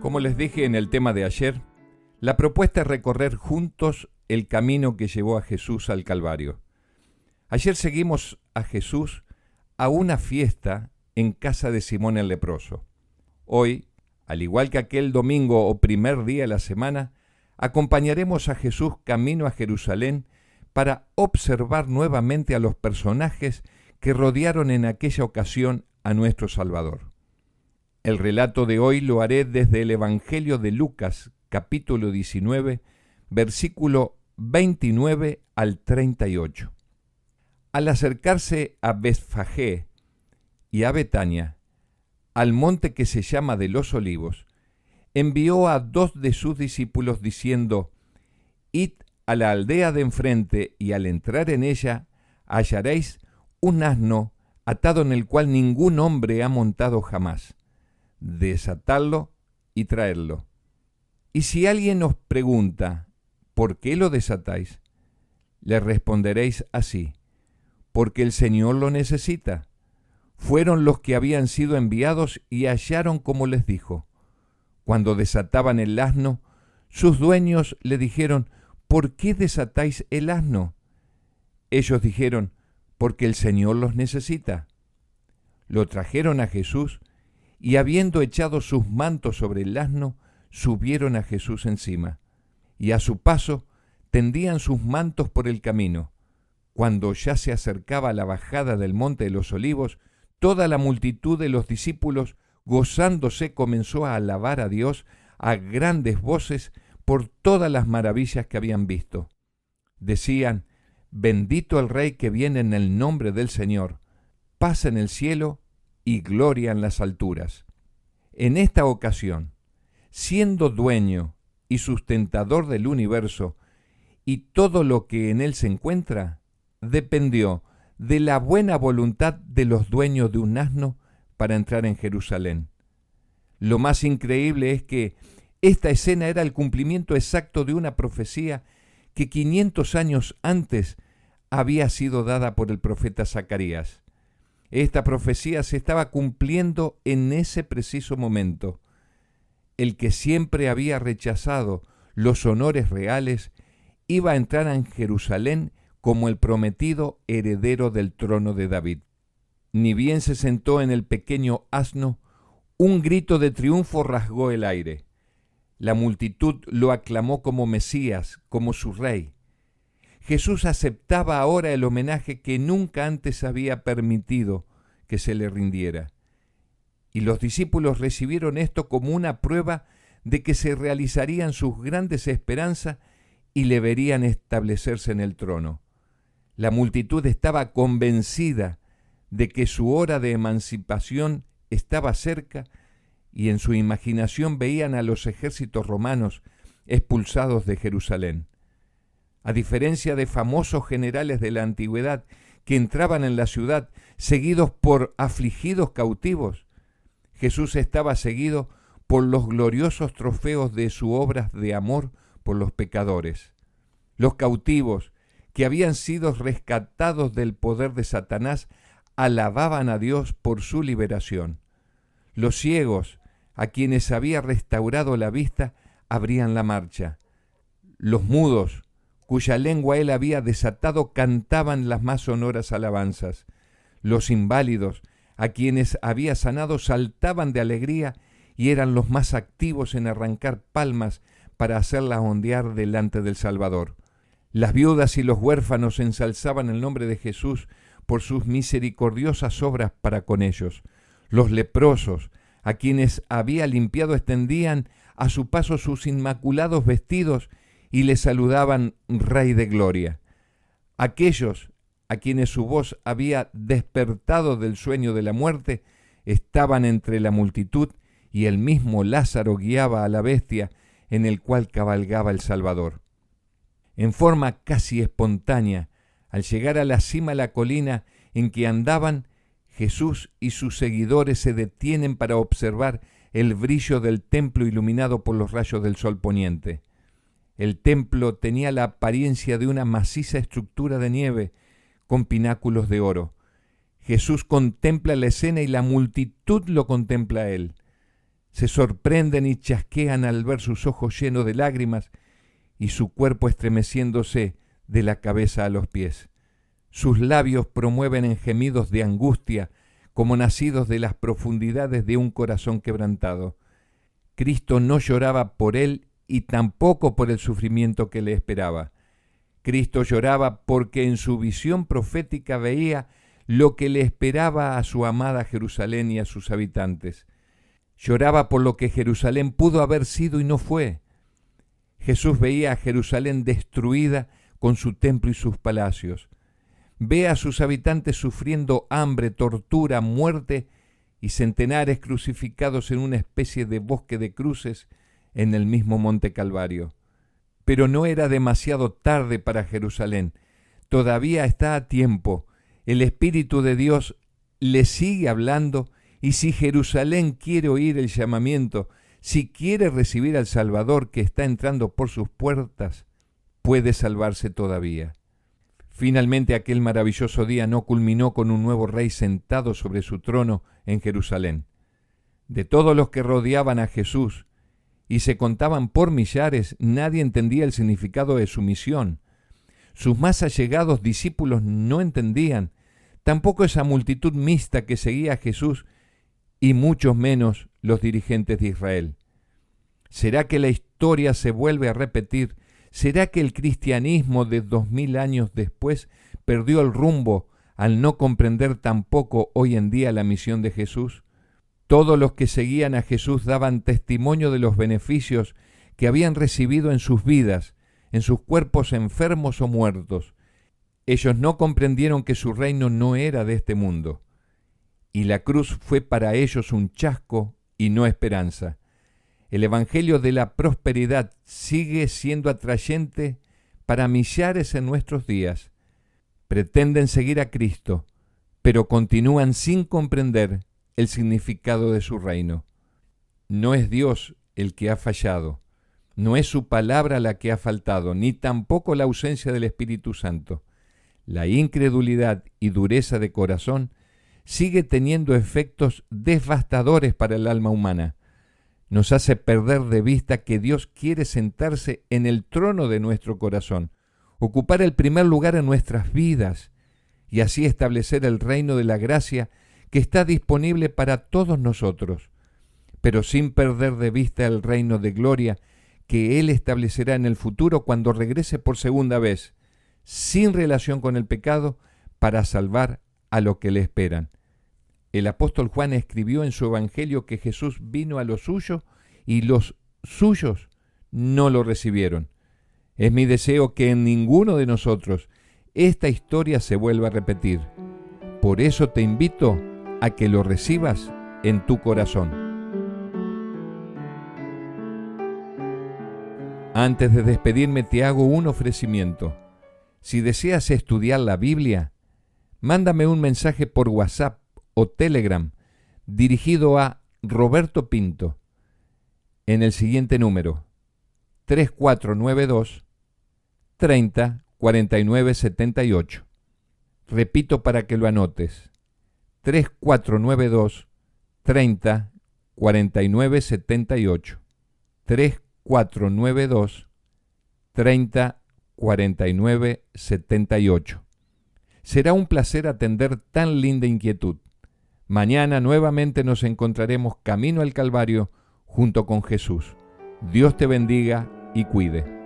Como les dije en el tema de ayer, la propuesta es recorrer juntos el camino que llevó a Jesús al Calvario. Ayer seguimos a Jesús a una fiesta en casa de Simón el leproso. Hoy, al igual que aquel domingo o primer día de la semana, acompañaremos a Jesús camino a Jerusalén para observar nuevamente a los personajes que rodearon en aquella ocasión a nuestro Salvador. El relato de hoy lo haré desde el Evangelio de Lucas, capítulo 19, versículo 29 al 38. Al acercarse a Betfagé y a Betania, al monte que se llama de los Olivos, envió a 2 de sus discípulos diciendo: Id a la aldea de enfrente y al entrar en ella hallaréis un asno atado en el cual ningún hombre ha montado jamás. Desatadlo y traedlo. Y si alguien os pregunta, ¿por qué lo desatáis?, le responderéis así: porque el Señor lo necesita. Fueron los que habían sido enviados y hallaron como les dijo. Cuando desataban el asno, sus dueños le dijeron: ¿por qué desatáis el asno? Ellos dijeron: porque el Señor los necesita. Lo trajeron a Jesús y habiendo echado sus mantos sobre el asno, subieron a Jesús encima. Y a su paso tendían sus mantos por el camino. Cuando ya se acercaba a la bajada del monte de los Olivos, toda la multitud de los discípulos, gozándose, comenzó a alabar a Dios a grandes voces por todas las maravillas que habían visto. Decían: bendito el Rey que viene en el nombre del Señor, paz en el cielo y gloria en las alturas. En esta ocasión, siendo dueño y sustentador del universo y todo lo que en él se encuentra, dependió de la buena voluntad de los dueños de un asno para entrar en Jerusalén. Lo más increíble es que esta escena era el cumplimiento exacto de una profecía que 500 años antes había sido dada por el profeta Zacarías. Esta profecía se estaba cumpliendo en ese preciso momento. El que siempre había rechazado los honores reales iba a entrar en Jerusalén como el prometido heredero del trono de David. Ni bien se sentó en el pequeño asno, un grito de triunfo rasgó el aire. La multitud lo aclamó como Mesías, como su rey. Jesús aceptaba ahora el homenaje que nunca antes había permitido que se le rindiera. Y los discípulos recibieron esto como una prueba de que se realizarían sus grandes esperanzas y le verían establecerse en el trono. La multitud estaba convencida de que su hora de emancipación estaba cerca y en su imaginación veían a los ejércitos romanos expulsados de Jerusalén. A diferencia de famosos generales de la antigüedad que entraban en la ciudad seguidos por afligidos cautivos, Jesús estaba seguido por los gloriosos trofeos de su obra de amor por los pecadores. Los cautivos, que habían sido rescatados del poder de Satanás, alababan a Dios por su liberación. Los ciegos, a quienes había restaurado la vista, abrían la marcha. Los mudos, cuya lengua él había desatado, cantaban las más sonoras alabanzas. Los inválidos, a quienes había sanado, saltaban de alegría y eran los más activos en arrancar palmas para hacerlas ondear delante del Salvador. Las viudas y los huérfanos ensalzaban el nombre de Jesús por sus misericordiosas obras para con ellos. Los leprosos, a quienes había limpiado, extendían a su paso sus inmaculados vestidos y le saludaban Rey de Gloria. Aquellos a quienes su voz había despertado del sueño de la muerte estaban entre la multitud y el mismo Lázaro guiaba a la bestia en el cual cabalgaba el Salvador. En forma casi espontánea, al llegar a la cima de la colina en que andaban, Jesús y sus seguidores se detienen para observar el brillo del templo iluminado por los rayos del sol poniente. El templo tenía la apariencia de una maciza estructura de nieve con pináculos de oro. Jesús contempla la escena y la multitud lo contempla a él. se sorprenden y chasquean al ver sus ojos llenos de lágrimas y su cuerpo estremeciéndose de la cabeza a los pies. Sus labios promueven en gemidos de angustia, como nacidos de las profundidades de un corazón quebrantado. Cristo no lloraba por él y tampoco por el sufrimiento que le esperaba. Cristo lloraba porque en su visión profética veía lo que le esperaba a su amada Jerusalén y a sus habitantes. Lloraba por lo que Jerusalén pudo haber sido y no fue. Jesús veía a Jerusalén destruida con su templo y sus palacios. Ve a sus habitantes sufriendo hambre, tortura, muerte y centenares crucificados en una especie de bosque de cruces en el mismo monte Calvario. Pero no era demasiado tarde para Jerusalén. Todavía está a tiempo. El Espíritu de Dios le sigue hablando, y si Jerusalén quiere oír el llamamiento, si quiere recibir al Salvador que está entrando por sus puertas, puede salvarse todavía. Finalmente aquel maravilloso día no culminó con un nuevo rey sentado sobre su trono en Jerusalén. De todos los que rodeaban a Jesús, y se contaban por millares, nadie entendía el significado de su misión. Sus más allegados discípulos no entendían, tampoco esa multitud mixta que seguía a Jesús, y mucho menos los dirigentes de Israel. ¿Será que la historia se vuelve a repetir? ¿Será que el cristianismo de 2000 años después perdió el rumbo al no comprender tampoco hoy en día la misión de Jesús? Todos los que seguían a Jesús daban testimonio de los beneficios que habían recibido en sus vidas, en sus cuerpos enfermos o muertos. Ellos no comprendieron que su reino no era de este mundo, y la cruz fue para ellos un chasco y no esperanza. El evangelio de la prosperidad sigue siendo atrayente para millares en nuestros días. Pretenden seguir a Cristo, pero continúan sin comprender el significado de su reino. No es Dios el que ha fallado, no es su palabra la que ha faltado, ni tampoco la ausencia del Espíritu Santo. La incredulidad y dureza de corazón sigue teniendo efectos devastadores para el alma humana. Nos hace perder de vista que Dios quiere sentarse en el trono de nuestro corazón, ocupar el primer lugar en nuestras vidas y así establecer el reino de la gracia que está disponible para todos nosotros, pero sin perder de vista el reino de gloria que Él establecerá en el futuro cuando regrese por segunda vez, sin relación con el pecado, para salvar a los que le esperan. El apóstol Juan escribió en su evangelio que Jesús vino a los suyos y los suyos no lo recibieron. Es mi deseo que en ninguno de nosotros esta historia se vuelva a repetir. Por eso te invito a que lo recibas en tu corazón. Antes de despedirme te hago un ofrecimiento. Si deseas estudiar la Biblia, mándame un mensaje por WhatsApp o Telegram dirigido a Roberto Pinto en el siguiente número: 3492 30 49 78. Repito para que lo anotes: 3492 30 49 78. 3492 30 49 78. Será un placer atender tan linda inquietud. Mañana nuevamente nos encontraremos camino al Calvario junto con Jesús. Dios te bendiga y cuide.